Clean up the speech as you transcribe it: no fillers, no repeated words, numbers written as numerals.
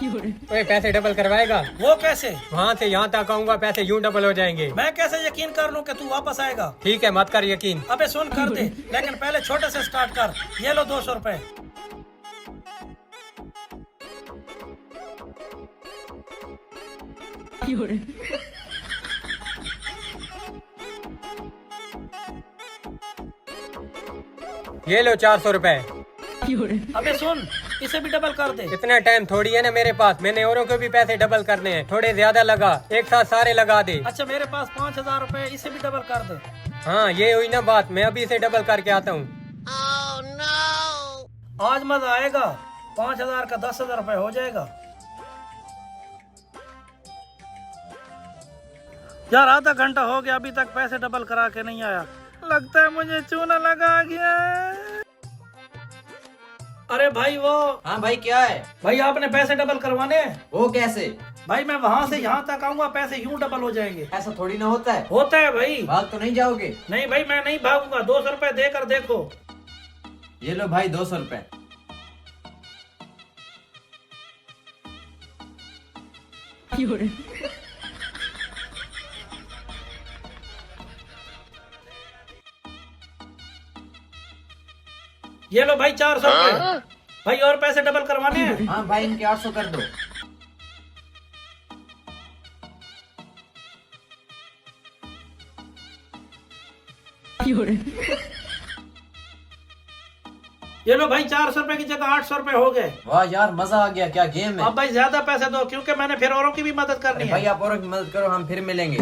ओए पैसे डबल करवाएगा? वो कैसे? वहाँ से यहाँ तक आऊंगा, पैसे यूं डबल हो जाएंगे। मैं कैसे यकीन कर लूं कि तू वापस आएगा? ठीक है, मत कर यकीन। अबे सुन, कर दे, लेकिन पहले छोटे से स्टार्ट कर। ये लो 200 रुपए। ये लो 400 रुपए। अबे सुन, इसे भी डबल कर दे। इतना टाइम थोड़ी है ना मेरे पास, मैंने औरों को भी पैसे डबल करने हैं, थोड़े ज्यादा लगा, एक साथ सारे लगा दे। अच्छा, मेरे पास 5000 रुपए, इसे भी डबल कर दे। हाँ, ये हुई ना बात, मैं अभी इसे डबल करके आता हूँ। आज मजा आएगा। 5000 का 10,000 रुपए हो जाएगा। यार आधा घंटा हो गया, अभी तक पैसे डबल करा के नहीं आया। लगता है मुझे चूना लगा गया है। अरे भाई वो। हाँ भाई, क्या है? भाई आपने पैसे डबल करवाने हैं। वो कैसे? भाई मैं वहाँ से यहाँ तक आऊंगा, पैसे यूं डबल हो जाएंगे। ऐसा थोड़ी ना होता है। होता है भाई। भाग तो नहीं जाओगे? नहीं भाई, मैं नहीं भागूंगा। 200 रुपए देकर देखो। ये लो भाई 200 रुपए। ये लो भाई 400 रुपए। भाई और पैसे डबल करवाने हैं। हाँ भाई, इनके 800 कर दो। ये लो भाई 400 रुपए की जगह 800 रुपए हो गए। वाह यार, मजा आ गया। क्या गेम है। अब भाई ज्यादा पैसे दो, क्योंकि मैंने फिर औरों की भी मदद करनी है। भाई आप औरों की मदद करो, हम फिर मिलेंगे।